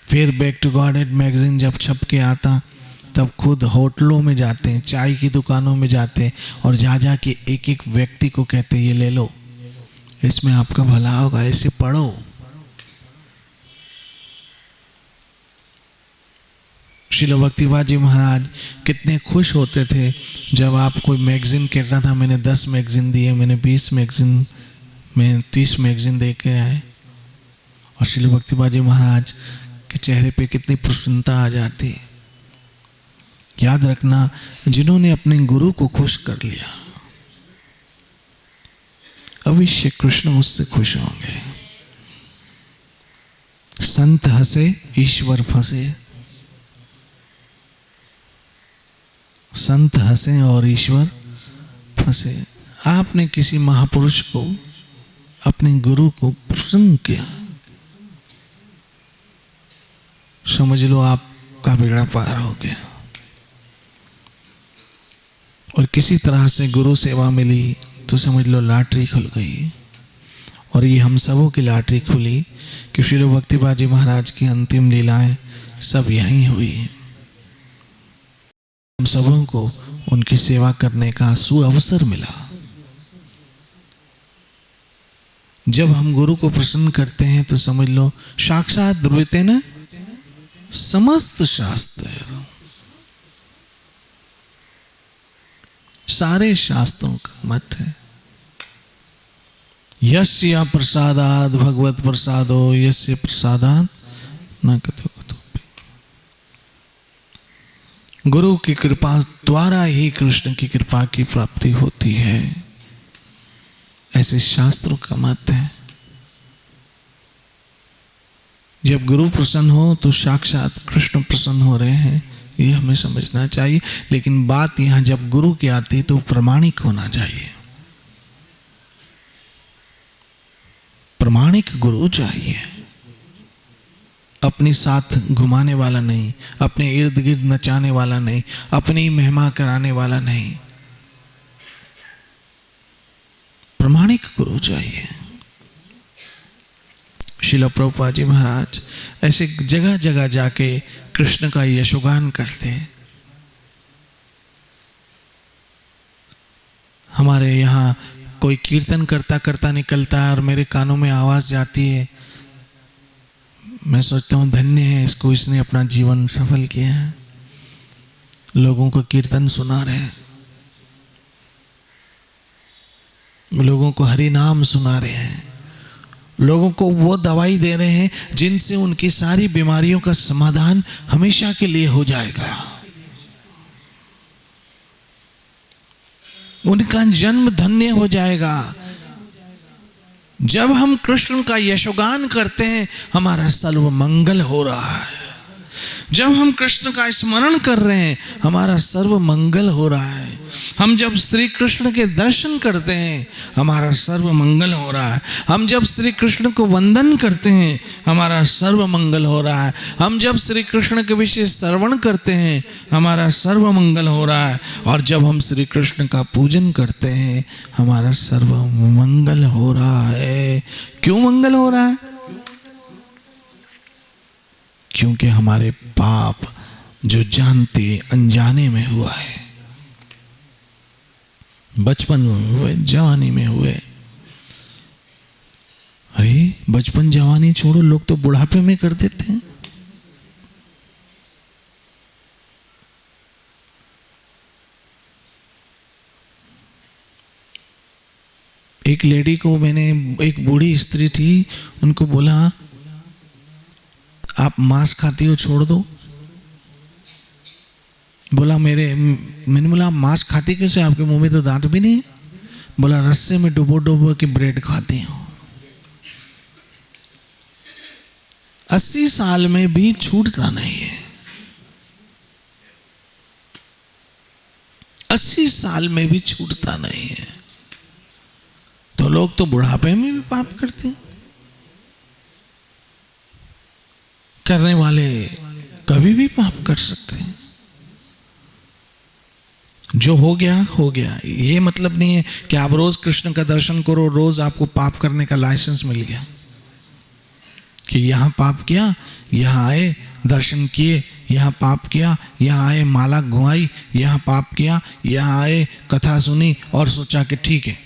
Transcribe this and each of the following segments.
फिर back to godhead magazine जब छप के आता तब खुद होटलों में जाते हैं, चाय की दुकानों में जाते हैं और जा के एक एक व्यक्ति को कहते हैं ये ले लो, इसमें आपका भला होगा, ऐसे पढ़ो। श्रील भक्तिवाद जी महाराज कितने खुश होते थे जब आप कोई मैगजीन कहता था मैंने 10 मैगजीन दिए, मैंने 20 मैगजीन, मैं 30 मैगजीन दे के आए, और श्रील भक्तिवाद जी महाराज के चेहरे पे कितनी प्रसन्नता आ जाती। याद रखना, जिन्होंने अपने गुरु को खुश कर लिया अवश्य कृष्ण उससे खुश होंगे। संत हंसे ईश्वर फंसे, संत हंसे और ईश्वर फंसे। आपने किसी महापुरुष को, अपने गुरु को प्रसन्न किया, समझ लो आपका बेड़ा पार हो गया। और किसी तरह से गुरु सेवा मिली तो समझ लो लॉटरी खुल गई। और ये हम सबों की लॉटरी खुली कि श्री भक्तिवाद जी महाराज की अंतिम लीलाएं सब यहीं हुई। हम सबों को उनकी सेवा करने का सुअवसर मिला। जब हम गुरु को प्रसन्न करते हैं तो समझ लो साक्षात ब्रुवतेन समस्त शास्त्र, सारे शास्त्रों का मत है। यस्य प्रसादात् भगवत प्रसादो यस्य प्रसादात् न करो। गुरु की कृपा द्वारा ही कृष्ण की कृपा की प्राप्ति होती है, ऐसे शास्त्रों का मत है। जब गुरु प्रसन्न हो तो साक्षात कृष्ण प्रसन्न हो रहे हैं, ये हमें समझना चाहिए। लेकिन बात यहां जब गुरु की आती तो प्रमाणिक होना चाहिए, प्रमाणिक गुरु चाहिए, अपने साथ घुमाने वाला नहीं, अपने इर्द गिर्द नचाने वाला नहीं, अपनी महिमा कराने वाला नहीं, प्रमाणिक गुरु चाहिए। श्रील प्रभुपाद जी महाराज ऐसे जगह जगह जाके कृष्ण का यशोगान करते हैं। हमारे यहाँ कोई कीर्तन करता करता निकलता है और मेरे कानों में आवाज जाती है, मैं सोचता हूँ धन्य है इसको, इसने अपना जीवन सफल किया है, लोगों को कीर्तन सुना रहे हैं, लोगों को हरि नाम सुना रहे हैं, लोगों को वो दवाई दे रहे हैं जिनसे उनकी सारी बीमारियों का समाधान हमेशा के लिए हो जाएगा, उनका जन्म धन्य हो जाएगा। जब हम कृष्ण का यशोगान करते हैं हमारा सर्व मंगल हो रहा है। जब हम कृष्ण का स्मरण कर रहे हैं हमारा सर्व मंगल हो रहा है। हम जब श्री कृष्ण के दर्शन करते हैं हमारा सर्व मंगल हो रहा है। हम जब श्री कृष्ण को वंदन करते हैं हमारा सर्व मंगल हो रहा है। हम जब श्री कृष्ण के विषय श्रवण करते हैं हमारा सर्व मंगल हो रहा है। और जब हम श्री कृष्ण का पूजन करते हैं हमारा सर्व मंगल हो रहा है। क्यों मंगल हो रहा है? क्योंकि हमारे पाप जो जानते अनजाने में हुआ है, बचपन में हुए, जवानी में हुए। अरे बचपन जवानी छोड़ो, लोग तो बुढ़ापे में कर देते हैं। एक लेडी को मैंने, एक बूढ़ी स्त्री थी, उनको बोला आप मांस खाती हो छोड़ दो। बोला मैंने बोला आप मांस खाती कैसे, आपके मुंह में तो दांत भी नहीं है। बोला रस्से में डुबो डुबो के ब्रेड खाती हूं। 80 साल में भी छूटता नहीं है। 80 साल में भी छूटता नहीं है। तो लोग तो बुढ़ापे में भी पाप करते हैं। करने वाले कभी भी पाप कर सकते हैं। जो हो गया हो गया। ये मतलब नहीं है कि आप रोज कृष्ण का दर्शन करो, रोज आपको पाप करने का लाइसेंस मिल गया, कि यहाँ पाप किया, यहाँ आए दर्शन किए, यहाँ पाप किया, यहाँ आए माला घुमाई, यहाँ पाप किया, यहाँ आए कथा सुनी और सोचा कि ठीक है।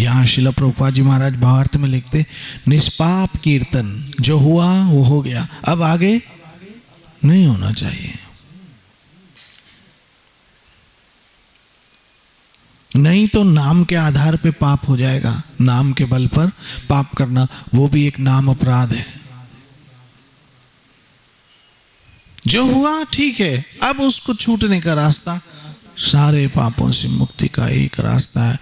यहाँ शिला प्रभुपाद जी महाराज भावार्थ में लिखते, निष्पाप कीर्तन जो हुआ वो हो गया, अब आगे नहीं होना चाहिए। नहीं तो नाम के आधार पे पाप हो जाएगा। नाम के बल पर पाप करना वो भी एक नाम अपराध है। जो हुआ ठीक है, अब उसको छूटने का रास्ता, सारे पापों से मुक्ति का एक रास्ता है,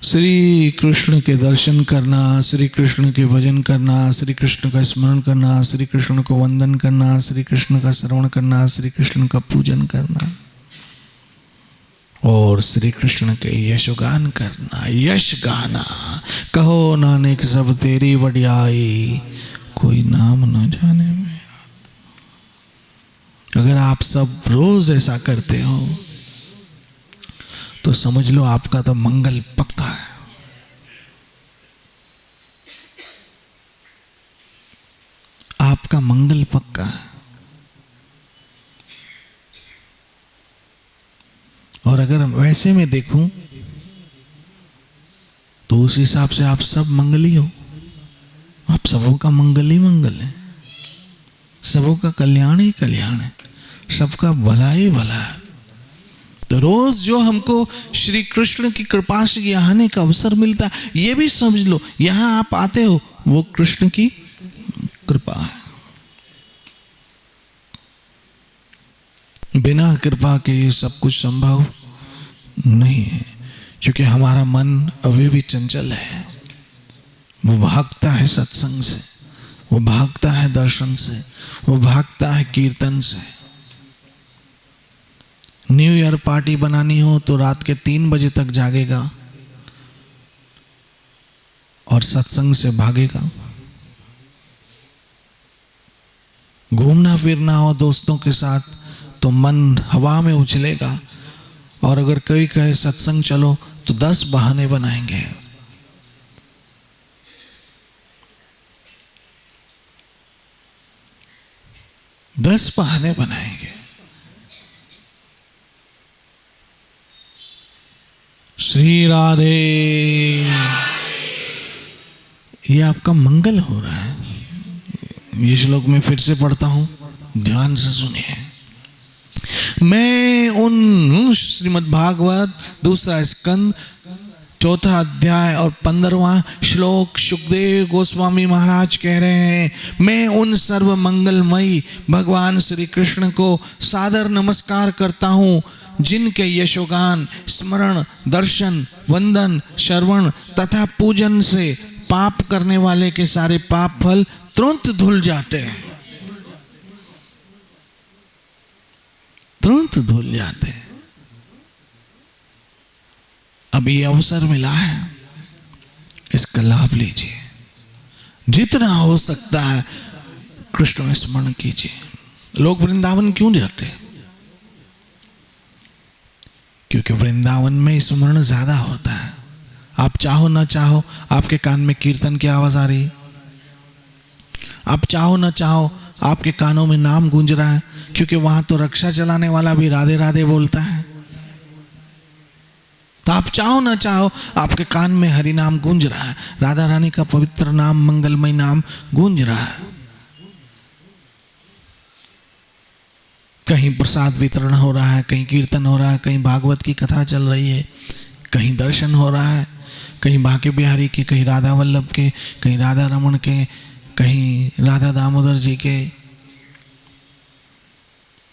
श्री कृष्ण के दर्शन करना, श्री कृष्ण के भजन करना, श्री कृष्ण का स्मरण करना, श्री कृष्ण को वंदन करना, श्री कृष्ण का श्रवण करना, श्री कृष्ण का पूजन करना और श्री कृष्ण के यशगान करना। यश गाना, कहो नानक सब तेरी वडियाई, कोई नाम न जाने में। अगर आप सब रोज ऐसा करते हो तो समझ लो आपका तो मंगल पक्का है। आपका मंगल पक्का है। और अगर वैसे में देखूं तो उस हिसाब से आप सब मंगली हो। आप सबों का मंगल ही मंगल है, सबों का कल्याण ही कल्याण है, सबका भला ही भला है। तो रोज जो हमको श्री कृष्ण की कृपा से यहाँ आने का अवसर मिलता है, ये भी समझ लो यहाँ आप आते हो वो कृष्ण की कृपा है। बिना कृपा के ये सब कुछ संभव नहीं है, क्योंकि हमारा मन अभी भी चंचल है। वो भागता है सत्संग से, वो भागता है दर्शन से, वो भागता है कीर्तन से। न्यू ईयर पार्टी बनानी हो तो रात के 3 बजे तक जागेगा और सत्संग से भागेगा। घूमना फिरना हो दोस्तों के साथ तो मन हवा में उछलेगा, और अगर कोई कहे सत्संग चलो तो 10 बहाने बनाएंगे। दस बहाने बनाएंगे। श्री राधे, ये आपका मंगल हो रहा है। ये श्लोक में फिर से पढ़ता हूं, ध्यान से सुनिए। मैं उन श्रीमद् भागवत 2 स्कंद 4 अध्याय और 15वां श्लोक सुखदेव गोस्वामी महाराज कह रहे हैं, मैं उन सर्व मंगलमयी भगवान श्री कृष्ण को सादर नमस्कार करता हूँ जिनके यशोगान, स्मरण, दर्शन, वंदन, श्रवण तथा पूजन से पाप करने वाले के सारे पाप फल तुरंत धुल जाते हैं, तुरंत धुल जाते हैं। अब ये अवसर मिला है, इसका लाभ लीजिए। जितना हो सकता है कृष्ण में स्मरण कीजिए। लोग वृंदावन क्यों जाते? क्योंकि वृंदावन में स्मरण ज्यादा होता है। आप चाहो ना चाहो आपके कान में कीर्तन की आवाज आ रही है, आप चाहो ना चाहो आपके कानों में नाम गूंज रहा है, क्योंकि वहां तो रक्षा चलाने वाला भी राधे राधे बोलता है। तो आप चाहो ना चाहो आपके कान में हरि नाम गूंज रहा है, राधा रानी का पवित्र नाम, मंगलमय नाम गूंज रहा है। कहीं प्रसाद वितरण हो रहा है, कहीं कीर्तन हो रहा है, कहीं भागवत की कथा चल रही है, कहीं दर्शन हो रहा है, कहीं बांके बिहारी के, कहीं राधा वल्लभ के, कहीं राधा रमन के, कहीं राधा दामोदर जी के।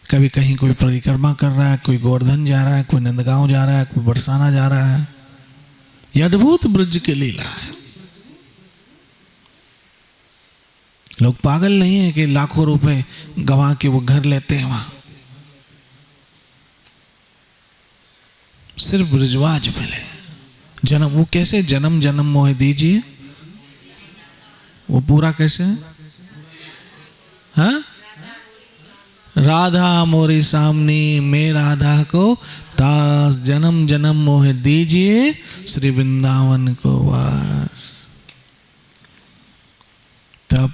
कभी कहीं कोई परिक्रमा कर रहा है, कोई गोवर्धन जा रहा है, कोई नंदगांव जा रहा है, कोई बरसाना जा रहा है। यह अद्भुत ब्रज की लीला है। लोग पागल नहीं है कि लाखों रुपए गंवा के वो घर लेते हैं वहां। सिर्फ ब्रजवाज मिले। जन्म, वो कैसे जन्म जन्म मोह दीजिए, वो पूरा कैसे है? हाँ? राधा मोरी सामने मैं राधा को दास, जन्म जन्म मोह दीजिए श्री वृंदावन को वास। तब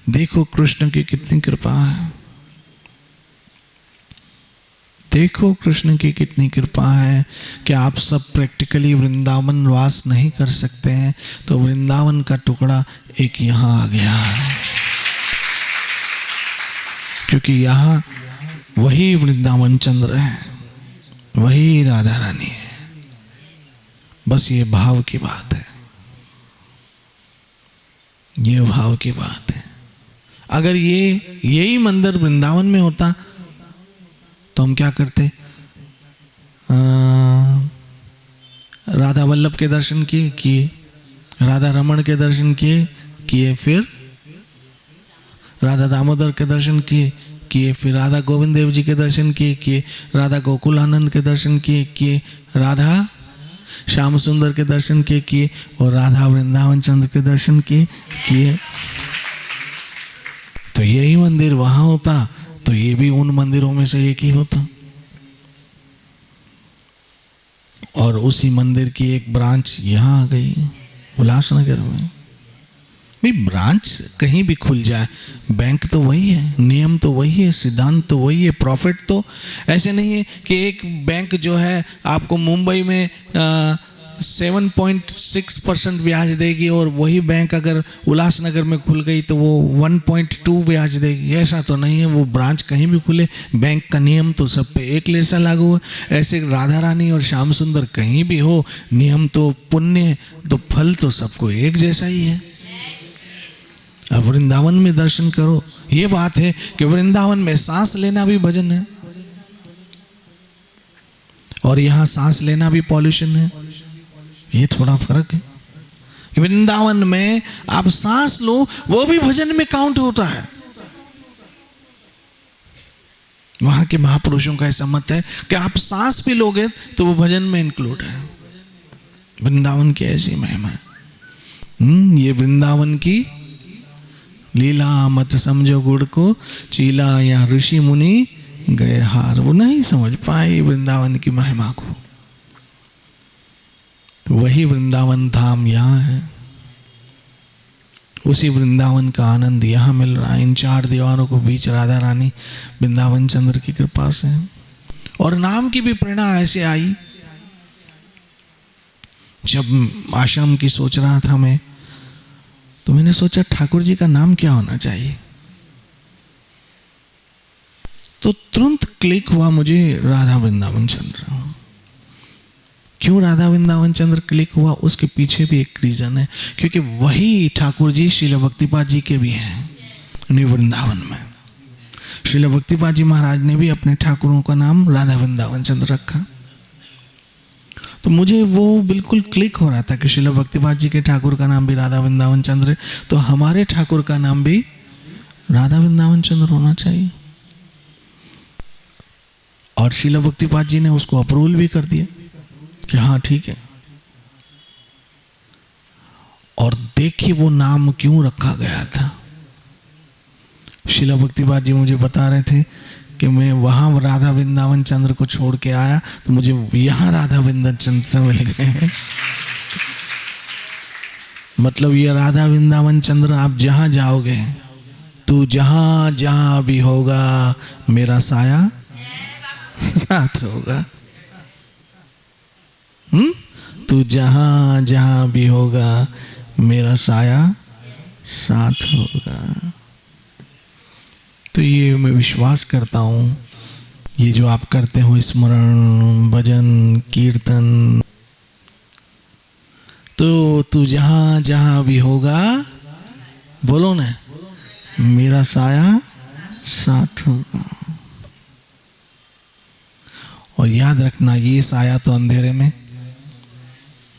देखो कृष्ण की कितनी कृपा है, देखो कृष्ण की कितनी कृपा है कि आप सब प्रैक्टिकली वृंदावन वास नहीं कर सकते हैं, तो वृंदावन का टुकड़ा एक यहाँ आ गया है, क्योंकि यहाँ वही वृंदावन चंद्र है, वही राधा रानी है। बस ये भाव की बात है, ये भाव की बात है। अगर यही मंदिर वृंदावन में होता तो हम क्या करते, राधा वल्लभ के दर्शन किए, राधा रमण के दर्शन किए, फिर राधा दामोदर के दर्शन किए, फिर राधा गोविंद देव जी के दर्शन किए, राधा गोकुल आनंद के दर्शन किए, राधा श्याम सुंदर के दर्शन किए, और राधा वृंदावन चंद्र के दर्शन किए। तो यही मंदिर वहां होता तो ये भी उन मंदिरों में से एक ही होता, और उसी मंदिर की एक ब्रांच यहाँ आ गई उल्लासनगर में। भाई ब्रांच कहीं भी खुल जाए, बैंक तो वही है, नियम तो वही है, सिद्धांत तो वही है, प्रॉफिट तो ऐसे नहीं है कि एक बैंक जो है आपको मुंबई में 7.6% ब्याज देगी और वही बैंक अगर उल्लासनगर में खुल गई तो वो 1.2 ब्याज देगी। ऐसा तो नहीं है, वो ब्रांच कहीं भी खुले, बैंक का नियम तो सब पे एक जैसा लागू है। ऐसे राधा रानी और श्याम सुंदर कहीं भी हो, नियम तो पुण्य तो फल तो सबको एक जैसा ही है। अब वृंदावन में दर्शन करो, ये बात है कि वृंदावन में सांस लेना भी भजन है और यहाँ सांस लेना भी पॉल्यूशन है, ये थोड़ा फर्क है। वृंदावन में आप सांस लो वो भी भजन में काउंट होता है। वहां के महापुरुषों का ऐसा मत है कि आप सांस भी लोगे तो वो भजन में इंक्लूड है। वृंदावन की ऐसी महिमा है। ये वृंदावन की लीला, मत समझो गुड़ को चीला, या ऋषि मुनि गए हार। वो नहीं समझ पाए वृंदावन की महिमा को। तो वही वृंदावन धाम यहाँ है, उसी वृंदावन का आनंद यहाँ मिल रहा है। इन चार दीवारों को बीच राधा रानी वृंदावन चंद्र की कृपा से। और नाम की भी प्रेरणा ऐसे आई, जब आश्रम की सोच रहा था मैं, तो मैंने सोचा ठाकुर जी का नाम क्या होना चाहिए, तो तुरंत क्लिक हुआ मुझे राधा वृंदावन चंद्र। क्यों राधा वृंदावन चंद्र क्लिक हुआ, उसके पीछे भी एक रीजन है, क्योंकि वही ठाकुर जी श्रील भक्तिपाद जी के भी हैं वृंदावन में। श्रील भक्तिपाद जी महाराज ने भी अपने ठाकुरों का नाम राधा वृंदावन चंद्र रखा। तो मुझे वो बिल्कुल क्लिक हो रहा था कि श्रील भक्तिपाद जी के ठाकुर का नाम भी राधा वृंदावन चंद्र, तो हमारे ठाकुर का नाम भी राधा वृंदावन चंद्र होना चाहिए। और श्रील भक्तिपाद जी ने उसको अप्रूवल भी कर दिया कि हाँ ठीक है। और देखिए वो नाम क्यों रखा गया था। श्रील भक्तिपाद जी मुझे बता रहे थे कि मैं वहां राधा वृंदावन चंद्र को छोड़ के आया तो मुझे यहाँ राधा वृंदावन चंद्र मिल गए। मतलब ये राधा वृंदावन चंद्र आप जहां जाओगे, तू जहां जहां भी होगा मेरा साया साथ होगा। तू जहां जहां भी होगा मेरा साया साथ होगा। तो ये मैं विश्वास करता हूँ, ये जो आप करते हो स्मरण, भजन, कीर्तन, तो तू जहां जहां भी होगा, बोलो ना, मेरा साया साथ होगा। और याद रखना, ये साया तो अंधेरे में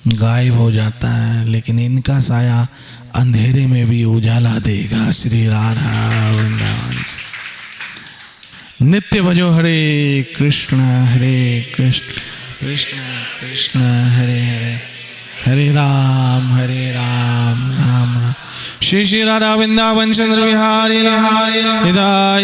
गायब हो जाता है, लेकिन इनका साया अंधेरे में भी उजाला देगा। श्री राधा वृंदावन। नित्य भजो हरे कृष्ण कृष्ण कृष्ण हरे हरे, हरे राम राम राम। श्री श्री राधा वृंदावन चंद्र विहारी हृदय